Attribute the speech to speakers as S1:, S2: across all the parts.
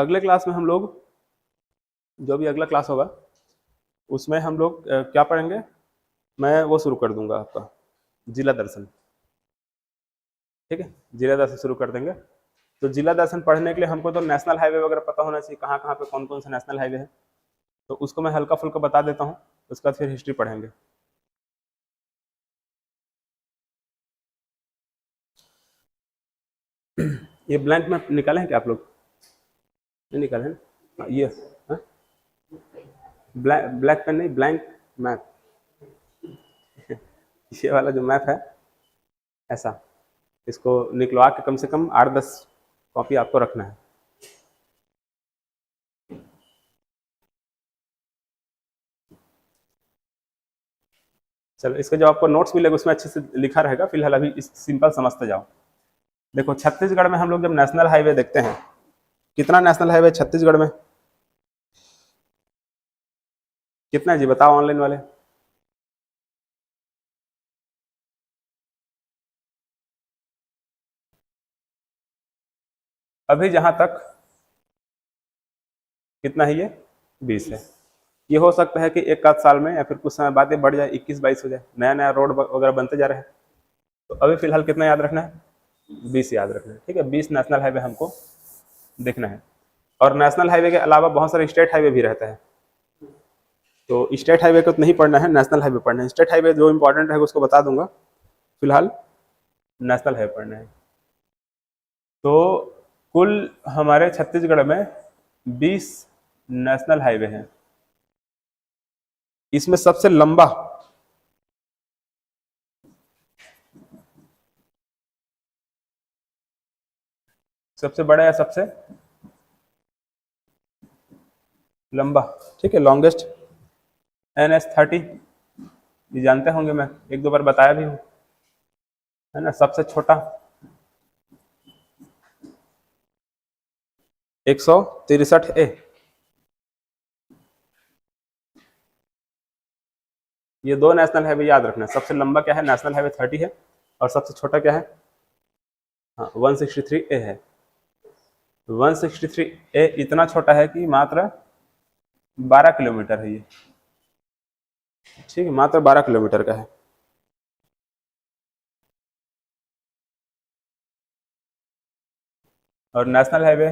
S1: अगले क्लास में हम लोग, जो भी अगला क्लास होगा उसमें हम लोग क्या पढ़ेंगे, मैं वो शुरू कर दूंगा आपका जिला दर्शन। ठीक है, जिला दर्शन शुरू कर देंगे। तो जिला दर्शन पढ़ने के लिए हमको तो नेशनल हाईवे वगैरह पता होना चाहिए, कहाँ कहाँ पे कौन कौन से नेशनल हाईवे है। तो उसको मैं हल्का फुल्का बता देता हूँ, उसके बाद फिर हिस्ट्री पढ़ेंगे। ये ब्लैंक में निकाले हैं क्या आप लोग? नहीं निकाले हैं? हाँ, ये ब्लैक ब्लैक पेन नहीं, ब्लैंक मैप। ये वाला जो मैप है ऐसा, इसको निकलवा के कम से कम 8-10 कॉपी आपको रखना है। चलो, इसका जो आपको नोट्स मिलेगा उसमें अच्छे से लिखा रहेगा, फिलहाल अभी इस सिंपल समझते जाओ। देखो, छत्तीसगढ़ में हम लोग जब नेशनल हाईवे देखते हैं, कितना नेशनल हाईवे छत्तीसगढ़ में? कितना है जी, बताओ ऑनलाइन वाले। अभी जहां तक कितना है, ये 20 है। ये हो सकता है कि एक आध साल में या फिर कुछ समय बाद ये बढ़ जाए, 21-22 हो जाए, नया नया रोड वगैरह बनते जा रहे हैं। तो अभी फिलहाल कितना याद रखना है? 20 याद रखना है। ठीक है, 20 नेशनल हाईवे हमको देखना है। और नेशनल हाईवे के अलावा बहुत सारे स्टेट हाईवे भी रहते हैं, तो स्टेट हाईवे को तो नहीं पढ़ना है, नेशनल हाईवे पढ़ना है। स्टेट हाईवे जो इंपॉर्टेंट है उसको बता दूंगा, फिलहाल नेशनल हाईवे पढ़ना है। तो कुल हमारे छत्तीसगढ़ में 20 नेशनल हाईवे हैं। इसमें सबसे लंबा सबसे बड़ा या सबसे लंबा, ठीक है, लॉन्गेस्ट NH-30, ये जानते होंगे, मैं एक दो बार बताया भी हूँ, है ना। सबसे छोटा 163A। ये दो नेशनल हाईवे याद रखना है। सबसे लंबा क्या है? नेशनल हाईवे 30 है, और सबसे छोटा क्या है? हाँ, 163A है। 163A इतना छोटा है कि मात्र 12 किलोमीटर है ये। ठीक है, मात्र 12 किलोमीटर का है। और नेशनल हाईवे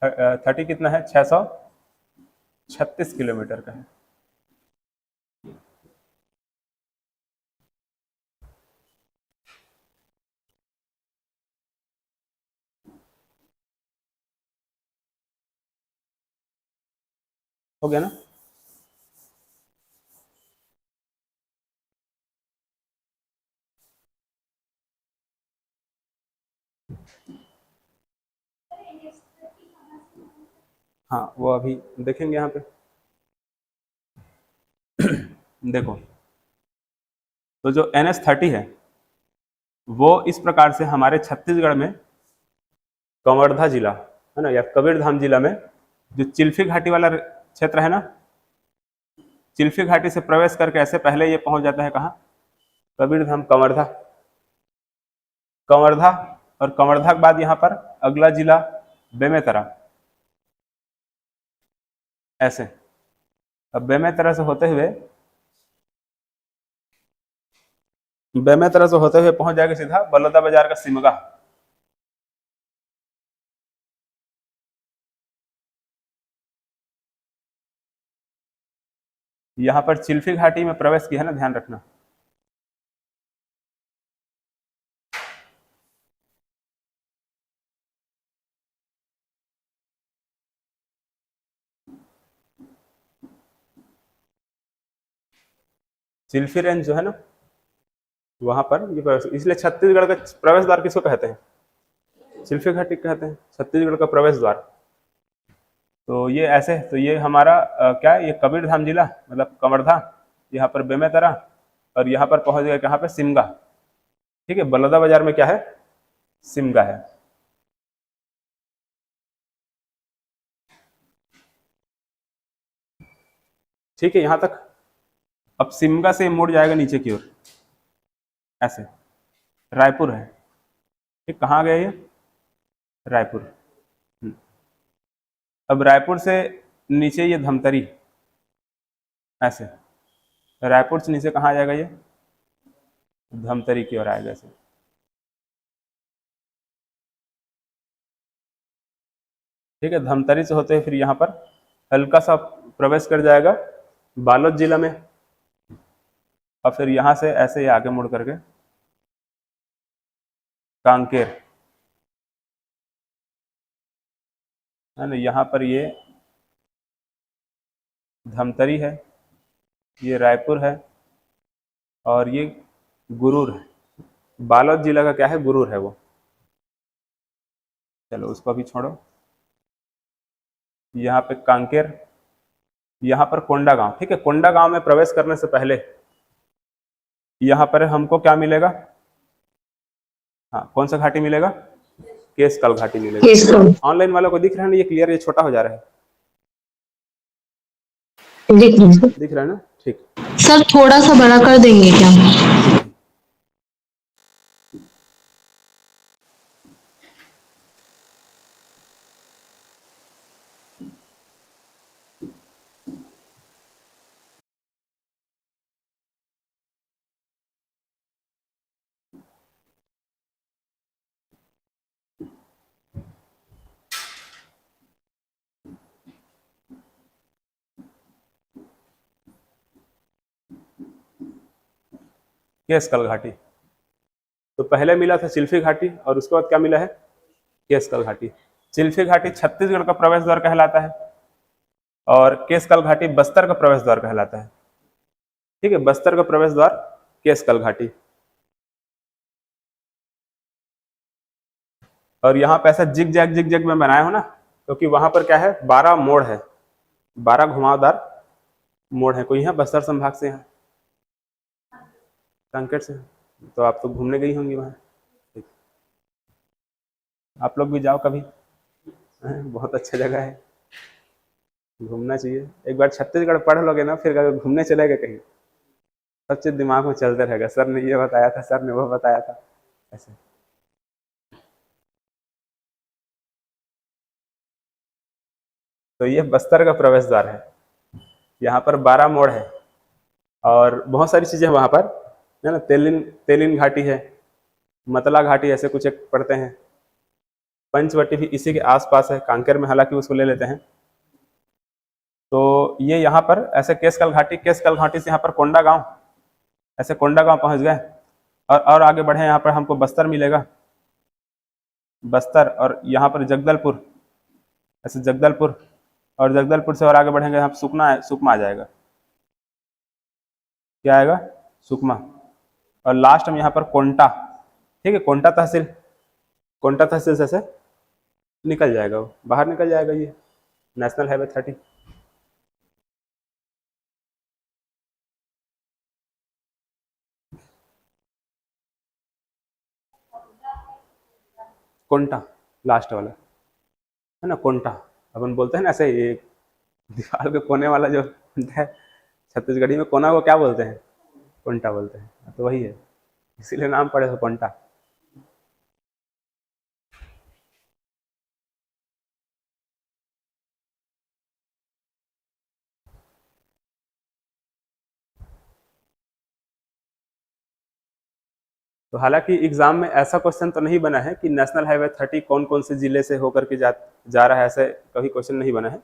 S1: 30 कितना है? 636 किलोमीटर का है। हो गया ना? हाँ, वो अभी देखेंगे यहाँ पे। देखो, तो जो NH-30 है वो इस प्रकार से हमारे छत्तीसगढ़ में कवर्धा जिला, है ना, या कबीरधाम जिला में जो चिल्फी घाटी वाला क्षेत्र है ना, चिल्फी घाटी से प्रवेश करके ऐसे पहले ये पहुंच जाता है कहाँ? कबीरधाम, कवर्धा। कवर्धा, और कवर्धा के बाद यहाँ पर अगला जिला बेमेतरा, ऐसे। अब बेमेतरा से होते हुए पहुंच जाएगा सीधा बलौदा बाजार का सिमगा। यहाँ पर चिल्फी घाटी में प्रवेश किया है ना, ध्यान रखना। चिल्फी रेंज जो है ना, वहां पर ये प्रवेश, इसलिए छत्तीसगढ़ का प्रवेश द्वार किसको कहते हैं? चिल्फी घाटी कहते हैं, छत्तीसगढ़ का प्रवेश द्वार। तो ये ऐसे, तो ये हमारा क्या है, ये कबीरधाम जिला मतलब कवर्धा, यहाँ पर बेमेतरा, और यहाँ पर पहुंच गया कहाँ पे? सिमगा। ठीक है, बलौदा बाजार में क्या है? सिमगा है। ठीक है, यहाँ तक। अब सिमगा से मुड़ जाएगा नीचे की ओर, ऐसे रायपुर है। ठीक, कहाँ गया ये? रायपुर। अब रायपुर से नीचे ये धमतरी, ऐसे रायपुर से नीचे कहाँ आ जाएगा, ये धमतरी की ओर आएगा ऐसे। ठीक है, धमतरी से होते हुए फिर यहाँ पर हल्का सा प्रवेश कर जाएगा बालोद जिला में, और फिर यहाँ से ऐसे ही आगे मुड़ करके कांकेर, है ना, यहाँ पर ये धमतरी है, ये रायपुर है, और ये गुरूर है। बालोद जिला का क्या है, गुरूर है वो। चलो उसको अभी छोड़ो। यहाँ पे कांकेर, यहाँ पर कोंडा गांव। ठीक है, कोंडा गांव में प्रवेश करने से पहले यहाँ पर हमको क्या मिलेगा, हाँ कौन सा घाटी मिलेगा, केसकल घाटी मिलेगा। ऑनलाइन वालों को दिख रहा है ना ये क्लियर, ये छोटा हो जा रहा है, दिख रहा है ना, ठीक।
S2: सर थोड़ा सा बड़ा कर देंगे क्या?
S1: केसकल घाटी, तो पहले मिला था चिल्फी घाटी, और उसके बाद क्या मिला है, केसकल घाटी। चिल्फी घाटी छत्तीसगढ़ का प्रवेश द्वार कहलाता है, और केसकल घाटी बस्तर का प्रवेश द्वार कहलाता है। ठीक है, बस्तर का प्रवेश द्वार केसकल घाटी। और यहाँ पे ऐसा जिग जैग में बनाया हो ना, क्योंकि वहां पर क्या है, 12 मोड़ है, 12 घुमावदार मोड़ है। कोई है बस्तर संभाग से, यहाँ कांकेर से, तो आप तो घूमने गई होंगी वहाँ, आप लोग भी जाओ कभी, बहुत अच्छा जगह है, घूमना चाहिए। एक बार छत्तीसगढ़ पढ़ लोगे ना, फिर अगर घूमने चले गए कहीं, सब चीज दिमाग में चलते रहेगा, सर ने ये बताया था, सर ने वो बताया था, ऐसे। तो ये बस्तर का प्रवेश द्वार है, यहाँ पर 12 मोड़ है, और बहुत सारी चीजें वहां पर है ना, तेलिन घाटी है, मतला घाटी, ऐसे कुछ एक पढ़ते हैं। पंचवटी भी इसी के आसपास है, कांकेर में हालांकि उसको ले लेते हैं। तो ये यहाँ पर ऐसे केसकल घाटी से यहाँ पर कोंडा गांव, ऐसे कोंडा गांव पहुंच गए, और आगे बढ़े, यहाँ पर हमको बस्तर मिलेगा, बस्तर, और यहाँ पर जगदलपुर, ऐसे जगदलपुर, और जगदलपुर से और आगे बढ़ेंगे, यहाँ सुकमा आ जाएगा, क्या आएगा, सुकमा, और लास्ट में यहाँ पर कोंटा। ठीक है, कोंटा तहसील से ऐसे निकल जाएगा, वो बाहर निकल जाएगा, ये नेशनल हाईवे 30। कोंटा लास्ट वाला है ना, कोंटा अपन बोलते हैं ना, ऐसे ये दीवार के कोने वाला जो है, छत्तीसगढ़ी में कोना को क्या बोलते हैं, कोंटा बोलते हैं, तो वही है, इसीलिए नाम पड़े तो कोंटा। तो हालांकि एग्जाम में ऐसा क्वेश्चन तो नहीं बना है कि नेशनल हाईवे 30 कौन कौन से जिले से होकर के जा रहा है, ऐसे कभी क्वेश्चन नहीं बना है,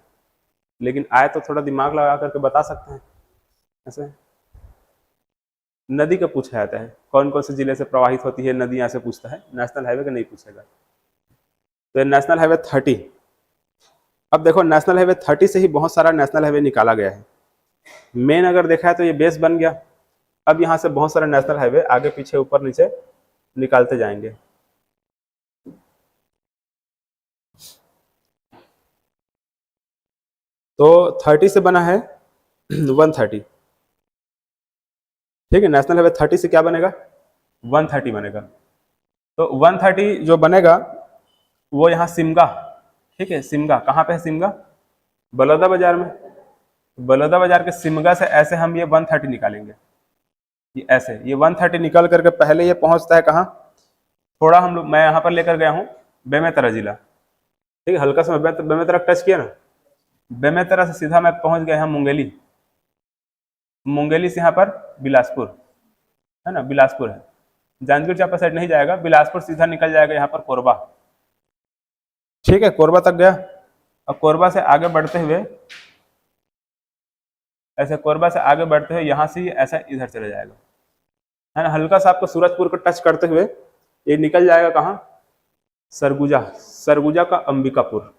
S1: लेकिन आए तो थोड़ा दिमाग लगा करके बता सकते हैं। ऐसे नदी का पूछा जाता है, कौन कौन से जिले से प्रवाहित होती है नदी, ऐसे पूछता है, नेशनल हाईवे का नहीं पूछेगा। तो नेशनल हाईवे 30, अब देखो नेशनल हाईवे 30 से ही बहुत सारा नेशनल हाईवे निकाला गया है। मेन अगर देखा है तो ये बेस बन गया, अब यहाँ से बहुत सारे नेशनल हाईवे आगे पीछे ऊपर नीचे निकालते जाएंगे। तो 30 से बना है 130। ठीक है, नेशनल हाईवे 30 से क्या बनेगा, 130 बनेगा। तो 130 जो बनेगा वो यहाँ सिमगा, ठीक है, सिमगा कहाँ पे है, सिमगा बलौदा बाजार में, बलौदा बाजार के सिमगा से ऐसे हम ये 130 निकालेंगे, ये ऐसे, ये 130 निकल करके पहले ये पहुंचता है कहाँ, थोड़ा हम लोग, मैं यहाँ पर लेकर गया हूँ बेमेतरा जिला। ठीक है, हल्का सा बेमेतरा टच किया ना, बेमेतरा से सीधा मैं पहुंच गया यहाँ मुंगेली, मुंगेली से यहाँ पर बिलासपुर, है ना, बिलासपुर है, जांजगीर चांपा साइड नहीं जाएगा, बिलासपुर सीधा निकल जाएगा यहाँ पर कोरबा। ठीक है, कोरबा तक गया। और कोरबा से आगे बढ़ते हुए, ऐसे कोरबा से आगे बढ़ते हुए यहाँ से ऐसा इधर चले जाएगा, है ना, हल्का सा आपको सूरजपुर को टच करते हुए ये निकल जाएगा कहाँ, सरगुजा, सरगुजा का अंबिकापुर।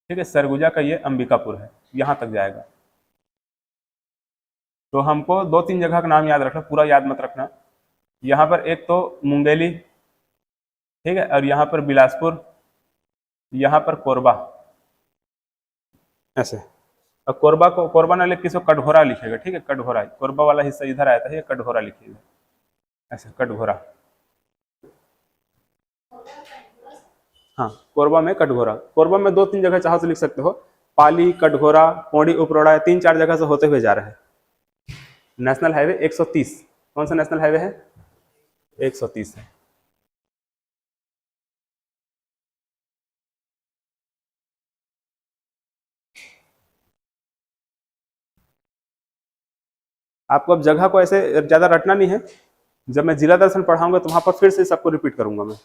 S1: ठीक है, सरगुजा का ये अंबिकापुर है, यहां तक जाएगा। तो हमको 2-3 जगह का नाम याद रखना, पूरा याद मत रखना। यहाँ पर एक तो मुंगेली, ठीक है, और यहाँ पर बिलासपुर, यहाँ पर कोरबा, ऐसे। और कोरबा को, कोरबा ना लिख किसी कटघोरा लिखेगा, ठीक है, कटघोरा, कोरबा वाला हिस्सा इधर आया था, ये कटघोरा लिखिएगा, ऐसे कटघोरा। हाँ, कोरबा में कटघोरा, कोरबा में 2-3 जगह चाहो तो लिख सकते हो, पाली, कटघोरा, पौड़ी, उपरोड़ा, 3-4 जगह से होते हुए जा रहा है। नेशनल हाईवे 130, कौन सा नेशनल हाईवे है, 130 है। आपको अब जगह को ऐसे ज्यादा रटना नहीं है, जब मैं जिला दर्शन पढ़ाऊंगा तो वहां पर फिर से सबको रिपीट करूंगा मैं,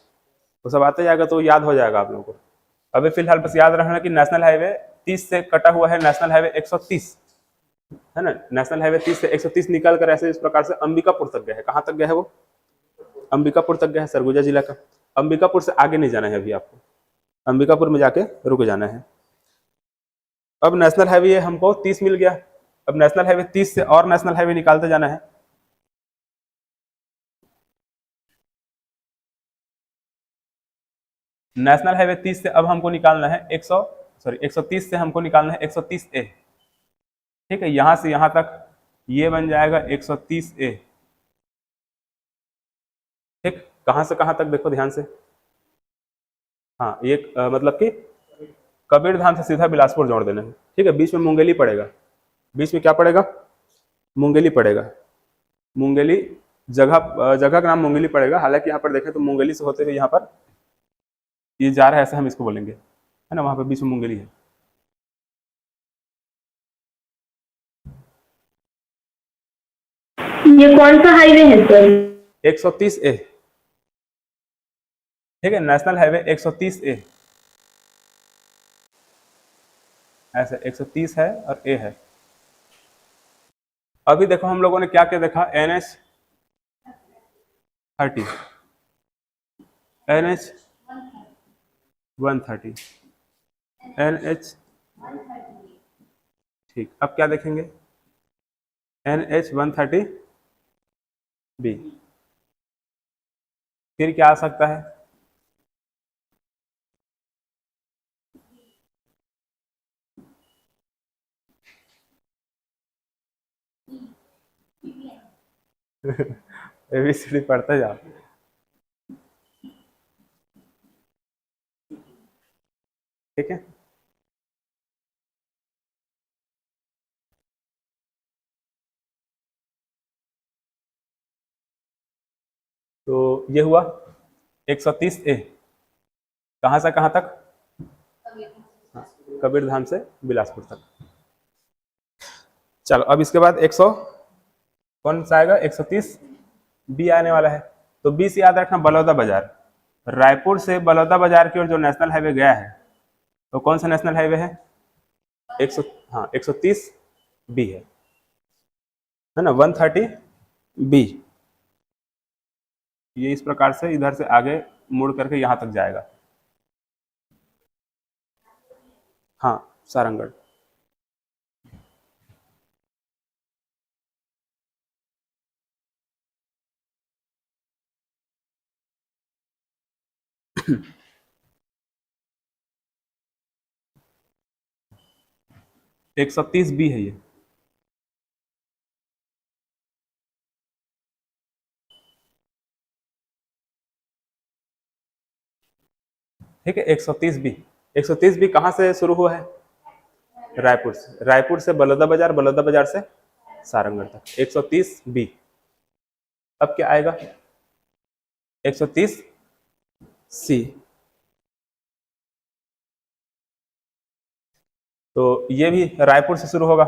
S1: तो सब आते जाएगा तो याद हो जाएगा आप लोगों को। अभी फिलहाल बस याद रखना कि नेशनल हाईवे 30 से कटा हुआ है, नेशनल हाईवे 130, है ना, नेशनल हाईवे 30 से 130 निकल कर ऐसे इस प्रकार से अंबिकापुर तक गया है। कहाँ तक गया है वो, अंबिकापुर तक गया है, सरगुजा जिला का। अंबिकापुर से आगे नहीं जाना है अभी आपको, अंबिकापुर में जाके रुक जाना है। अब नेशनल हाईवे हमको 30 मिल गया, अब नेशनल हाईवे 30 से और नेशनल हाईवे निकालते जाना है। नेशनल हाईवे 30 से अब हमको निकालना है 130 से हमको निकालना है 130A। ठीक है, यहां से यहां तक ये बन जाएगा 130A। ठीक, कहां से कहां तक देखो ध्यान से। हाँ, ये मतलब कि कबीरधाम से सीधा बिलासपुर जोड़ देना है। ठीक है, बीच में मुंगेली पड़ेगा, बीच में क्या पड़ेगा, मुंगेली पड़ेगा। मुंगेली जगह, जगह का नाम मुंगेली पड़ेगा। हालांकि यहाँ पर देखें तो मुंगेली से होते हुए यहाँ पर ये जा रहा है, ऐसे हम इसको बोलेंगे, है ना, वहां पर बीच में मुंगेली है।
S2: ये कौन सा हाईवे है सर?
S1: 130A। ठीक है, नेशनल हाईवे 130A, ऐसे 130 है और A है। अभी देखो हम लोगों ने क्या क्या देखा, NH30, NH130, NH, ठीक, अब क्या देखेंगे, NH130B। फिर क्या आ सकता है, ABCD पढ़ते जाओ। ठीक है, तो ये हुआ 130A, कहां से कहां तक, कबीरधाम से बिलासपुर तक। चलो अब इसके बाद 100 कौन सा आएगा, 130B आने वाला है। तो B से याद रखना बलौदा बाजार, रायपुर से बलौदा बाजार की ओर जो नेशनल हाईवे गया है, तो कौन सा नेशनल हाईवे है, 130B है ना, 130B। ये इस प्रकार से इधर से आगे मुड़ करके यहां तक जाएगा। हाँ, सारंगढ़। एक 130B है ये। ठीक है, 130B, 130B कहां से शुरू हुआ है, रायपुर से, रायपुर से बलौदा बाजार, बलौदा बाजार से सारंगढ़ तक 130B। अब क्या आएगा, 130C। तो ये भी रायपुर से शुरू होगा,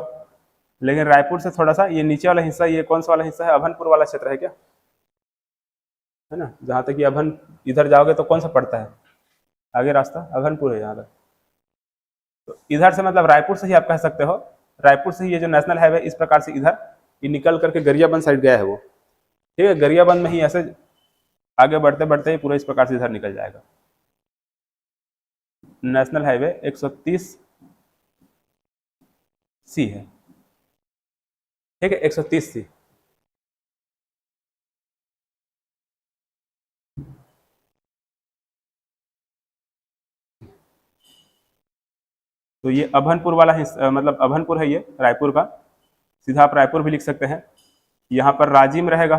S1: लेकिन रायपुर से थोड़ा सा ये नीचे वाला हिस्सा, ये कौन सा वाला हिस्सा है, अभनपुर वाला क्षेत्र है क्या, है ना। जहाँ तक ये अभन इधर जाओगे तो कौन सा पड़ता है आगे रास्ता, अभनपुर है यहाँ तक। तो इधर से मतलब रायपुर से ही आप कह सकते हो, रायपुर से ही ये जो नेशनल हाईवे इस प्रकार से इधर ये निकल करके गरियाबंद साइड गया है वो, ठीक है। गरियाबंद में ही ऐसे आगे बढ़ते बढ़ते ही पूरा इस प्रकार से इधर निकल जाएगा। नेशनल हाईवे 130 सी है, ठीक है, 130 सी। तो ये अभनपुर वाला हिस्सा, मतलब अभनपुर है ये रायपुर का, सीधा आप रायपुर भी लिख सकते हैं। यहाँ पर राजिम रहेगा,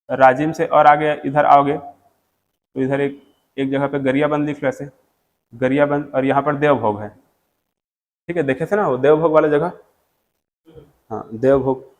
S1: राजिम से और आगे इधर आओगे तो इधर एक एक जगह पे गरियाबंद लिख लो ऐसे, गरियाबंद, और यहाँ पर देवभोग है, ठीक है। देखे थे ना वो देवभोग वाला जगह, हाँ देवभोग।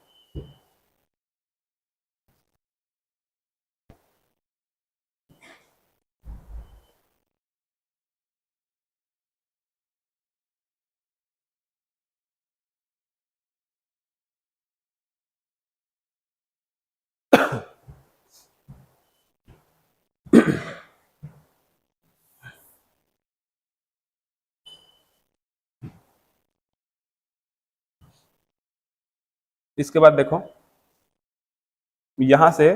S1: इसके बाद देखो यहाँ से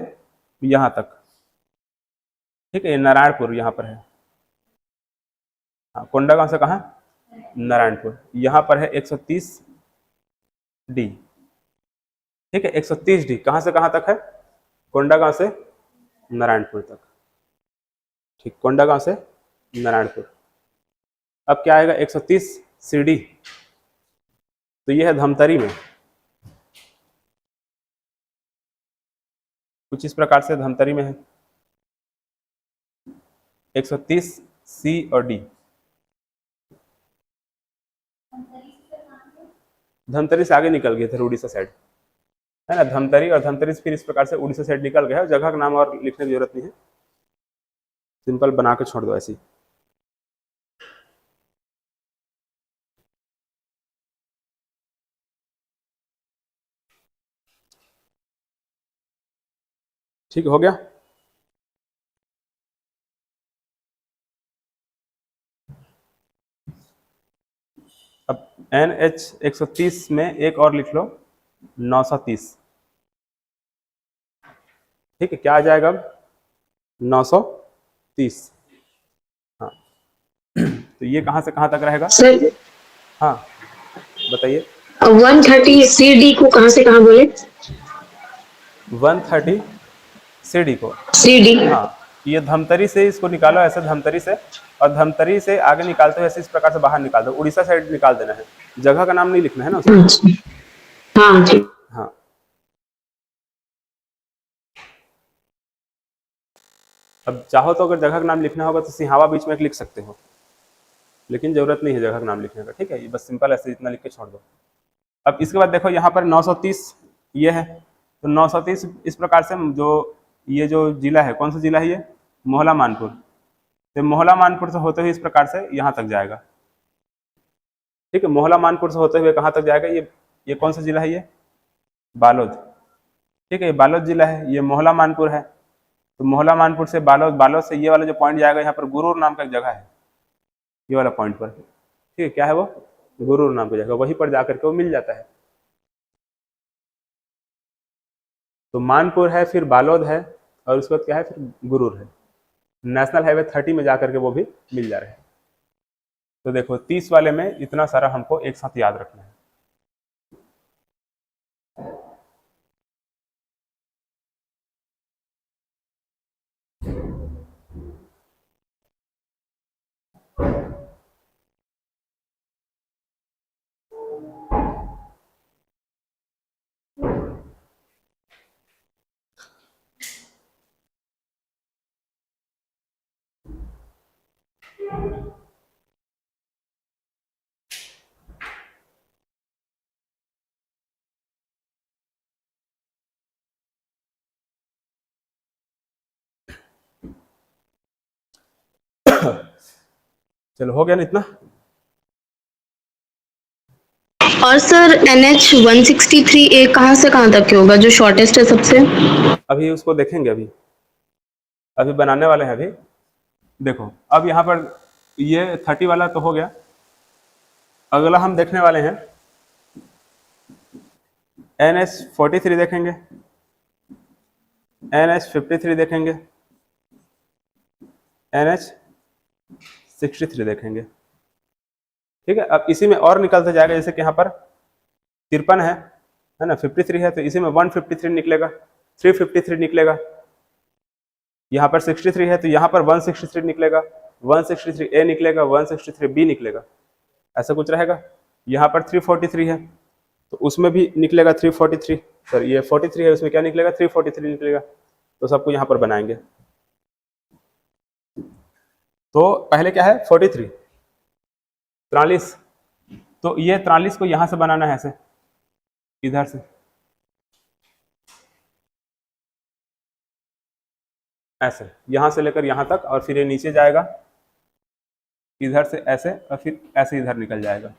S1: यहाँ तक, ठीक है, ये नारायणपुर यहाँ पर है, हाँ कोंडागांव से कहाँ, नारायणपुर, यहाँ पर है 130 डी, ठीक है। 130 डी कहाँ से कहाँ तक है, कोंडागांव से नारायणपुर तक, ठीक, कोंडागांव से नारायणपुर। अब क्या आएगा 130 सीडी, तो ये है धमतरी में, कुछ इस प्रकार से धमतरी में है 130 सी और डी। धमतरी से आगे निकल गए थे उड़ीसा साइड, है ना, धमतरी, और धमतरी से फिर इस प्रकार से उड़ीसा साइड निकल गया है। जगह का नाम और लिखने की जरूरत नहीं है, सिंपल बना के छोड़ दो ऐसी। ठीक हो गया। अब NH 130 में एक और लिख लो 930, ठीक है। क्या आ जाएगा अब 930, हाँ। तो ये कहाँ से कहाँ तक रहेगा
S2: सर,
S1: हाँ बताइए।
S2: 130 CD को कहाँ से कहाँ बोले,
S1: 130 सीडी को,
S2: CD,
S1: हाँ ये धमतरी से इसको निकालो ऐसे, धमतरी से, और धमतरी से आगे निकालते हुए ऐसे इस प्रकार से बाहर निकाल दो, उड़ीसा साइड निकाल देना है, जगह का नाम नहीं लिखना है ना उसमें।
S2: अच्छा, हाँ जी,
S1: हाँ अब चाहो तो अगर जगह का नाम लिखना होगा तो सिहावा बीच में एक लिख सकते हो, लेकिन जरूरत नहीं है जगह का नाम लिखने का, ठीक है। ये बस सिंपल ऐसे इतना लिख के छोड़ दो। अब इसके बाद देखो यहाँ पर 930 ये है, तो 930 इस प्रकार से जो ये जो जिला है, कौन सा जिला है ये, मोहला मानपुर, तो मोहला मानपुर से होते हुए इस प्रकार से यहाँ तक जाएगा, ठीक है। मोहला मानपुर से होते हुए कहाँ तक जाएगा, ये कौन सा जिला है ये, बालोद, ठीक है, ये बालोद जिला है, ये मोहला मानपुर है। तो मोहला मानपुर से बालोद, बालोद से ये वाला जो पॉइंट जाएगा यहाँ पर गुरूर नाम का एक जगह है, ये वाला पॉइंट पर, ठीक है, क्या है वो, गुरूर नाम की जगह, वहीं पर जाकर के वो मिल जाता है। तो मानपुर है, फिर बालोद है, और उसके बाद क्या है, फिर गुरूर है। नेशनल हाईवे 30 में जाकर के वो भी मिल जा रहे हैं। तो देखो 30 वाले में इतना सारा हमको एक साथ याद रखना है। चलो हो गया ना इतना।
S2: और सर NH 163A कहाँ से कहाँ तक के होगा जो शॉर्टेस्ट है सबसे?
S1: अभी उसको देखेंगे, अभी अभी बनाने वाले हैं। अभी देखो, अब यहाँ पर ये 30 वाला तो हो गया। अगला हम देखने वाले हैं NH43 देखेंगे, NH53 देखेंगे, NH63 देखेंगे। ठीक है, अब इसी में और निकलता जाएगा, जैसे कि यहाँ पर 53 है ना, 53 है, तो इसी में 153 निकलेगा, 353 निकलेगा। यहाँ पर 63 है तो यहाँ पर 163 निकलेगा, 163A निकलेगा, 163B निकलेगा, ऐसा कुछ रहेगा। यहाँ पर 343 है तो उसमें भी निकलेगा 343, सर ये 43 है, उसमें क्या निकलेगा, 343 निकलेगा। तो सबको यहाँ पर बनाएंगे। तो पहले क्या है, 43, 43, तो ये 43 को यहाँ से बनाना है, ऐसे इधर से ऐसे, यहाँ से लेकर यहाँ तक, और फिर ये नीचे जाएगा इधर से ऐसे, और फिर ऐसे इधर निकल जाएगा।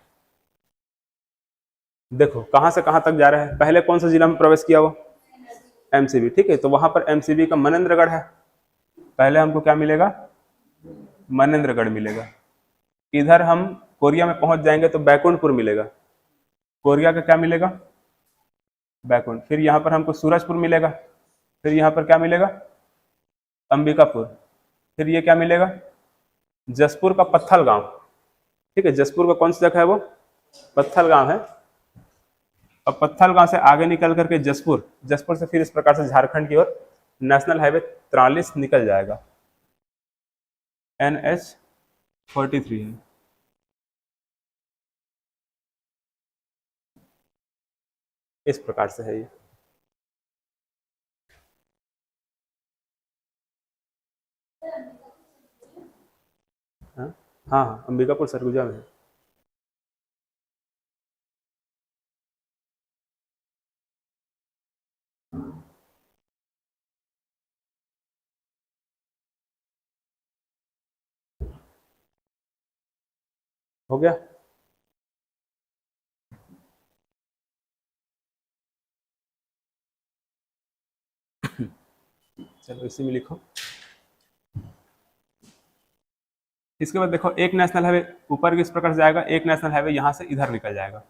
S1: देखो कहाँ से कहाँ तक जा रहा है। पहले कौन सा जिला में प्रवेश किया वो, एमसीबी। ठीक है, तो वहां पर एमसीबी का मनेंद्रगढ़ है। पहले हमको क्या मिलेगा, मनेंद्रगढ़ मिलेगा। इधर हम कोरिया में पहुंच जाएंगे तो बैकुंठपुर मिलेगा। कोरिया का क्या मिलेगा, बैकुंठ। फिर यहाँ पर हमको सूरजपुर मिलेगा। फिर यहाँ पर क्या मिलेगा, अंबिकापुर। फिर ये क्या मिलेगा, जसपुर का पत्थल गांव। ठीक है, जसपुर का कौन सी जगह है वो, पत्थल गांव है। अब पत्थल गांव से आगे निकल करके जसपुर, जसपुर से फिर इस प्रकार से झारखंड की ओर नेशनल हाईवे 43 निकल जाएगा, NH43 है। इस प्रकार से है ये। हाँ हाँ हाँ, अंबिकापुर सरगुजा में है। हो गया। चलो इसी में लिखो। इसके बाद देखो, एक नेशनल हाईवे ऊपर किस प्रकार से जाएगा, एक नेशनल हाईवे यहाँ से इधर निकल जाएगा।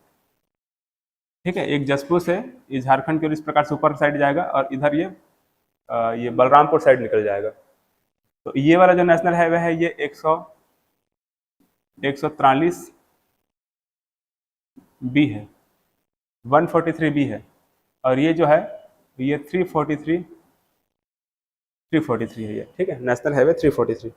S1: ठीक है, एक जसपुर से ये झारखंड की ओर इस प्रकार से ऊपर साइड जाएगा, और इधर ये बलरामपुर साइड निकल जाएगा। तो ये वाला जो नेशनल हाईवे है ये 143 बी है, 143 बी है, और ये जो है ये 343 है ये। ठीक है, नेशनल हाईवे 343।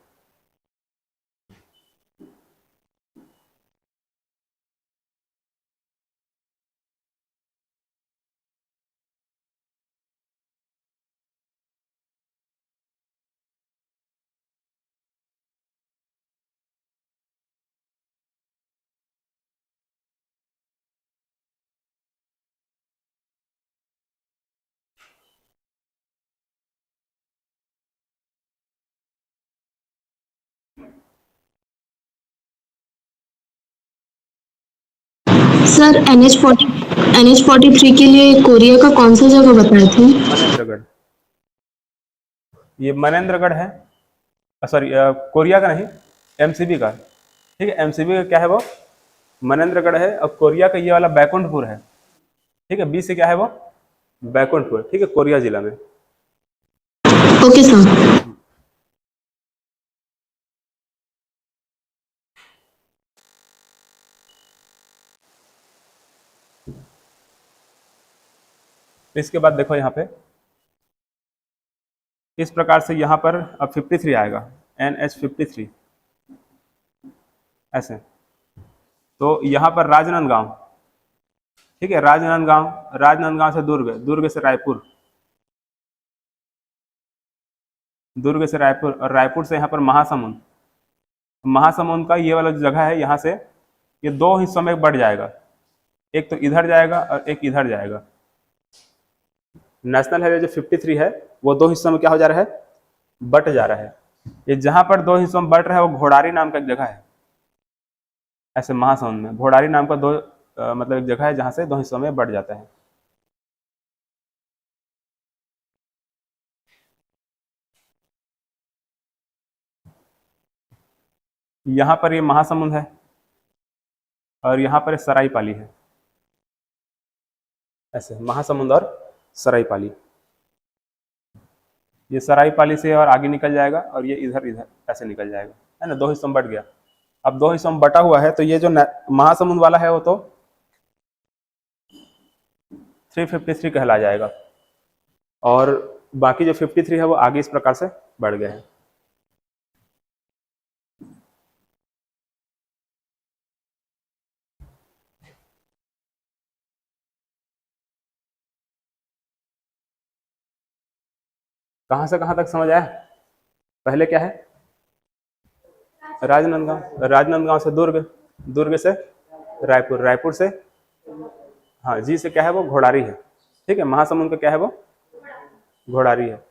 S2: सर NH43 के लिए कोरिया का कौन सा जगह बताए थे?
S1: मनेंद्रगढ़। ये मनेंद्रगढ़ है, सॉरी कोरिया का नहीं, एमसीबी का। ठीक है, एमसीबी का क्या है वो, मनेंद्रगढ़ है, और कोरिया का ये वाला बैकुंठपुर है। ठीक है, बी से क्या है वो, बैकुंठपुर। ठीक है, कोरिया जिला में।
S2: Okay sir.
S1: इसके बाद देखो यहाँ पे इस प्रकार से यहाँ पर अब 53 आएगा, NH53 ऐसे। तो यहाँ पर राजनांदगांव। ठीक है, राजनांदगांव से दुर्ग, दुर्ग से रायपुर, दुर्ग से रायपुर, और रायपुर से यहाँ पर महासमुंद। महासमुंद का ये वाला जो जगह है, यहाँ से ये दो हिस्सों में बढ़ जाएगा, एक तो इधर जाएगा और एक इधर जाएगा। नेशनल हाईवे जो 53 है वो दो हिस्सों में क्या हो जा रहा है, बट जा रहा है। ये जहां पर दो हिस्सों में बट रहा है वो घोड़ारी नाम का एक जगह है, ऐसे महासमुंद में घोड़ारी नाम का दो मतलब एक जगह है जहाँ से दो हिस्सों में बढ़ जाता है। यहाँ पर ये महासमुंद है और यहाँ पर सराईपाली है, ऐसे महासमुंद और सराईपाली। ये सराईपाली से और आगे निकल जाएगा और ये इधर इधर ऐसे निकल जाएगा, है ना, दो हिस्सों में बट गया। अब दो हिस्सों में बटा हुआ है तो ये जो महासमुंद वाला है वो तो 353 कहला जाएगा और बाकी जो 53 है वो आगे इस प्रकार से बढ़ गए हैं। कहां से कहां तक समझ आया? पहले क्या है? राजनांदगांव, राजनांदगांव से दुर्ग, दुर्ग से रायपुर, रायपुर से हाँ जी से क्या है वो घोड़ारी है, ठीक है। महासमुंद का क्या है वो घोड़ारी है।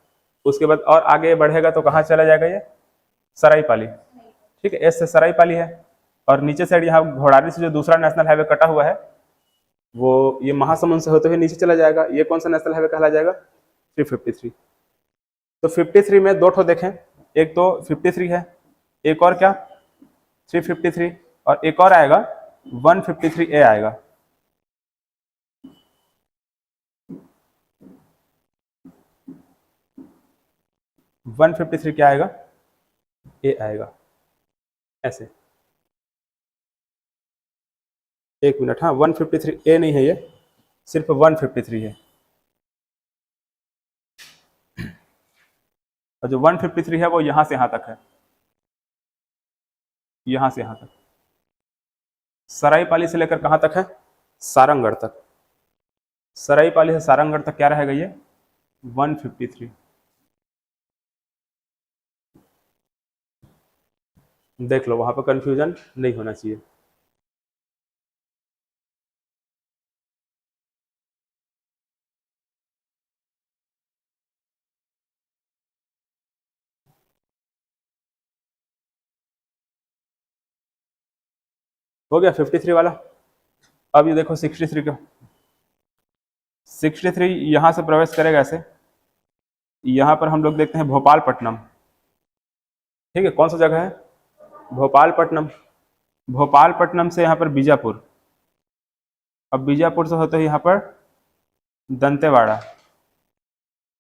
S1: उसके बाद और आगे बढ़ेगा तो कहाँ चला जाएगा ये सराईपाली, ठीक है, एस से सराईपाली है। और नीचे साइड यहाँ घोड़ारी से जो दूसरा नेशनल हाईवे कटा हुआ है वो ये महासमुंद से होते हुए नीचे चला जाएगा। ये कौन सा नेशनल हाईवे कहला जाएगा? 353। तो 53 में दो ठो देखें, एक तो 53 है, एक और क्या 353 और एक और आएगा 153A आएगा। वन 53 क्या आएगा? ए आएगा, ऐसे। एक मिनट, हाँ 153A नहीं है, ये सिर्फ 153 है। और जो 153 है वो यहां से यहां तक है, यहां से यहां तक। सराईपाली से लेकर कहां तक है? सारंगगढ़ तक। सराईपाली से सारंगगढ़ तक क्या रहेगा ये 153। देख लो, वहां पर कंफ्यूजन नहीं होना चाहिए। हो गया 53 वाला। अब ये देखो 63 का। 63 यहां से प्रवेश करेगा ऐसे, यहां पर हम लोग देखते हैं भोपालपट्टनम, ठीक है। कौन सा जगह है? भोपालपट्टनम। भोपालपट्टनम से यहाँ पर बीजापुर, अब बीजापुर से होते हुए यहाँ पर दंतेवाड़ा,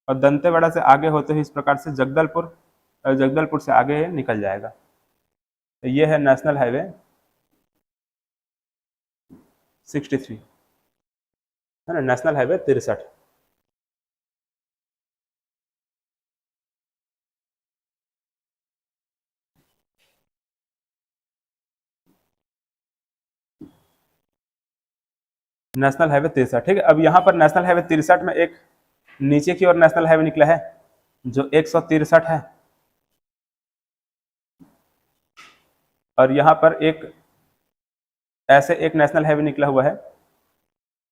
S1: और दंतेवाड़ा से आगे होते हुए इस प्रकार से जगदलपुर, और जगदलपुर से आगे निकल जाएगा। तो ये है नेशनल हाईवे 63, है ना, नेशनल हाईवे 63। नेशनल हाईवे 63, ठीक है। अब यहाँ पर नेशनल हाईवे 63 में एक नीचे की ओर नेशनल हाईवे निकला है जो 163 है, और यहाँ पर एक ऐसे एक नेशनल हाईवे निकला हुआ है,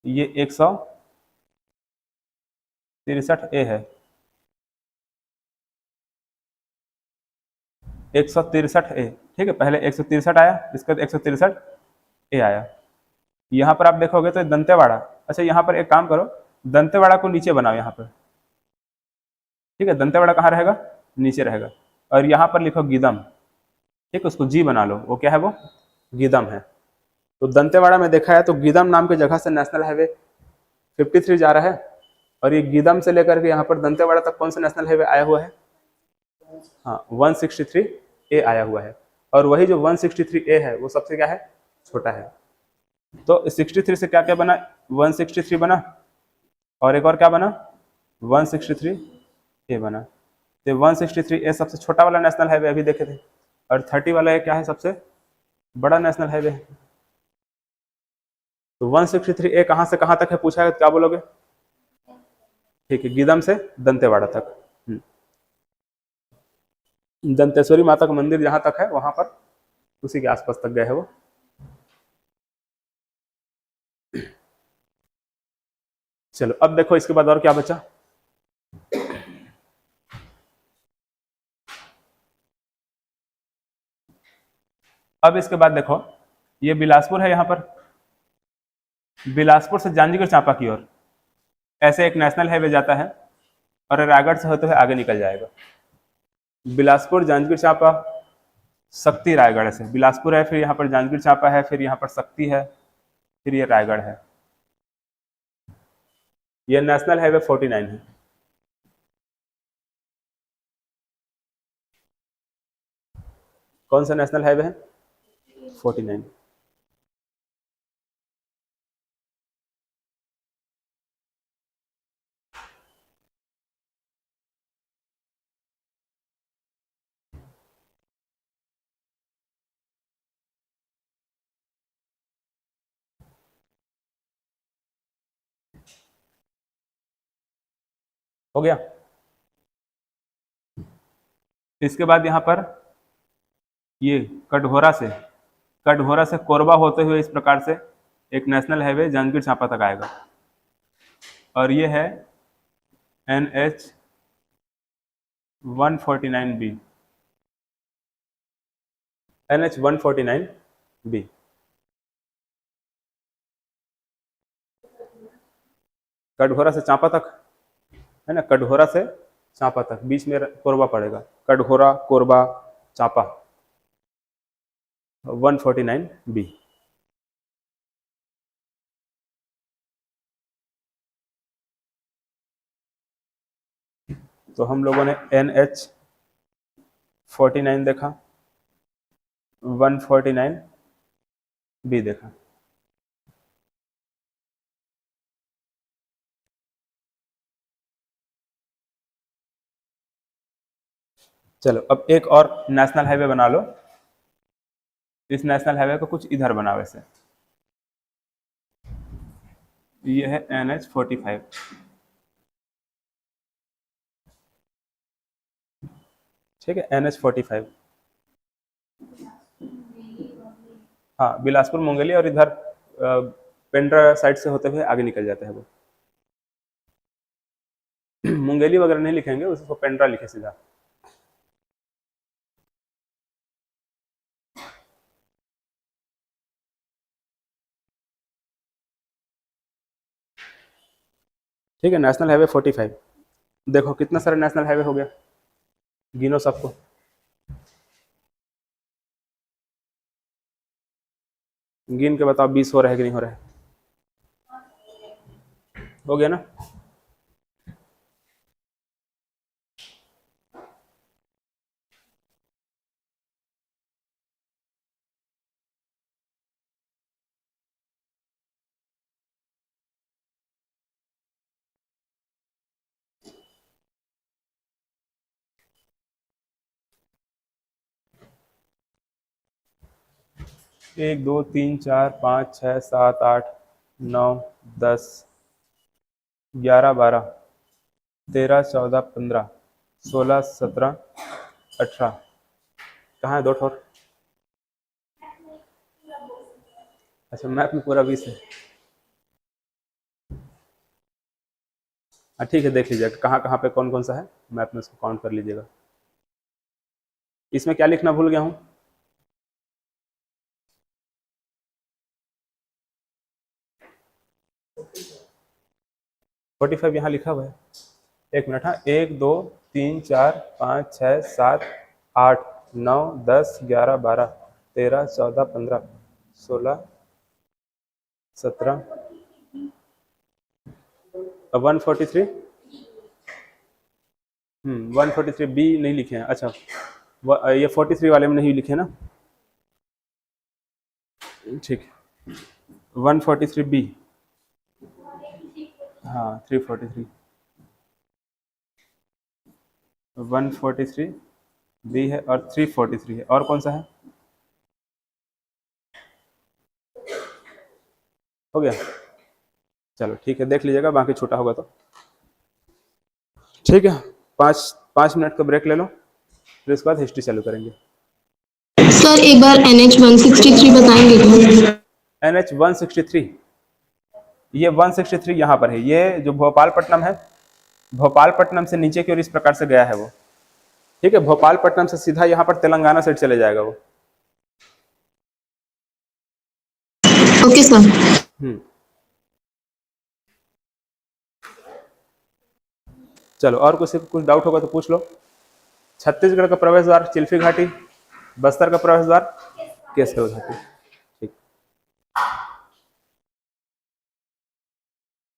S1: ये 163A है, 163A, ठीक है। पहले 163 आया, इसके बाद 163A आया। यहाँ पर आप देखोगे तो दंतेवाड़ा, अच्छा यहाँ पर एक काम करो, दंतेवाड़ा को नीचे बनाओ यहाँ पर, ठीक है। दंतेवाड़ा कहाँ रहेगा? नीचे रहेगा। और यहाँ पर लिखो गीदम, ठीक है, उसको जी बना लो, वो क्या है वो गीदम है। तो दंतेवाड़ा में देखा है तो गीदम नाम की जगह से नेशनल हाईवे 53 जा रहा है, और ये गीदम से लेकर के यहाँ पर दंतेवाड़ा तक कौन सा नेशनल हाईवे आया हुआ है? हाँ 163A आया हुआ है। और वही जो 163A है वो सबसे क्या है? छोटा है। तो 63 से क्या क्या बना? 163 बना, और एक और क्या बना? 163A बना। तो 163A सबसे छोटा वाला नेशनल हाईवे अभी देखे थे, और 30 वाला क्या है? सबसे बड़ा नेशनल हाईवे है। तो 163A कहाँ से कहाँ तक है पूछा है, क्या बोलोगे? ठीक है, गीदम से दंतेवाड़ा तक। दंतेश्वरी माता का मंदिर जहां तक है वहां पर उसी के आसपास तक गए हैं वो। चलो अब देखो इसके बाद और क्या बचा। अब इसके बाद देखो ये बिलासपुर है यहाँ पर, बिलासपुर से जांजगीर चांपा की ओर ऐसे एक नेशनल हाईवे जाता है और रायगढ़ से होते हुए आगे निकल जाएगा। बिलासपुर, जांजगीर चांपा, शक्ति, रायगढ़ से बिलासपुर है, फिर यहाँ पर जांजगीर चांपा है, फिर यहाँ पर शक्ति है, फिर ये रायगढ़ है। ये नेशनल हाईवे 49 है। कौन सा नेशनल हाईवे है? 49। हो गया। इसके बाद यहाँ पर ये कटघोरा से कोरबा होते हुए इस प्रकार से एक नेशनल हाईवे जांजगीर चांपा तक आएगा और ये है NH 149B। NH 149B। Katghora से चांपा तक है ना, कटघोरा से चांपा तक, बीच में कोरबा पड़ेगा। कटघोरा, कोरबा, चांपा, 149B। तो हम लोगों ने NH 49 देखा, 149B देखा। चलो अब एक और नेशनल हाईवे बना लो। इस नेशनल हाईवे को कुछ इधर बनाओ ऐसे। ये है NH 45। ठीक है, NH 45। हाँ, बिलासपुर, मुंगेली और इधर पेंड्रा साइड से होते हुए आगे निकल जाता है वो। मुंगेली वगैरह नहीं लिखेंगे, उसको पेंड्रा लिखे सीधा। ठीक है, नेशनल हाईवे 45। देखो कितना सारा नेशनल हाईवे हो गया, गिनो सबको। गिन के बताओ 20 हो रहा है कि नहीं हो रहा है? हो गया ना? एक, दो, तीन, चार, पाँच, छः, सात, आठ, 9, 10, 11, 12, 13, 14, 15, 16, 17, 18। कहाँ है दो ठोर? अच्छा, मैप में पूरा 20 है। हाँ ठीक है, देख लीजिएगा कहाँ कहाँ पे कौन कौन सा है, मैप में उसको काउंट कर लीजिएगा। इसमें क्या लिखना भूल गया हूँ? फोर्टी फाइव यहाँ लिखा हुआ है। एक मिनट। हाँ, 1, 2, 3, 4, 5, 6, 7, 8, 9, 10, 11, 12, 13, 14, 15, 16, 17, 143। 143B नहीं लिखे हैं। अच्छा, ये 43 वाले में नहीं लिखे ना? ठीक है, 143B। हाँ, 343, 143B है और 343 है। और कौन सा है? हो गया? चलो ठीक है, देख लीजिएगा, बाकी छूटा होगा तो। ठीक है, 5 मिनट का ब्रेक ले लो, फिर उसके बाद हिस्ट्री चालू करेंगे।
S2: सर एक बार NH 163 बताएंगे क्या?
S1: NH 163, ये 163 यहाँ पर है। ये जो भोपालपट्टनम है, भोपालपट्टनम से नीचे की ओर इस प्रकार से गया है वो। ठीक है, भोपालपट्टनम से सीधा यहाँ पर तेलंगाना साइड चले जाएगा वो।
S2: Okay sir.
S1: चलो और कुछ डाउट होगा तो पूछ लो। छत्तीसगढ़ का प्रवेश द्वार चिल्फी घाटी, बस्तर का प्रवेश द्वार केसर घाटी। ठीक,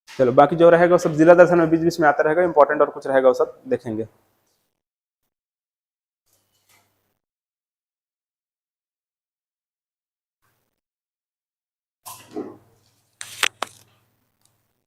S1: चलो बाकी जो रहेगा वो सब जिला दर्शन में बीच बीच में आता रहेगा, इंपॉर्टेंट और कुछ रहेगा वो सब देखेंगे।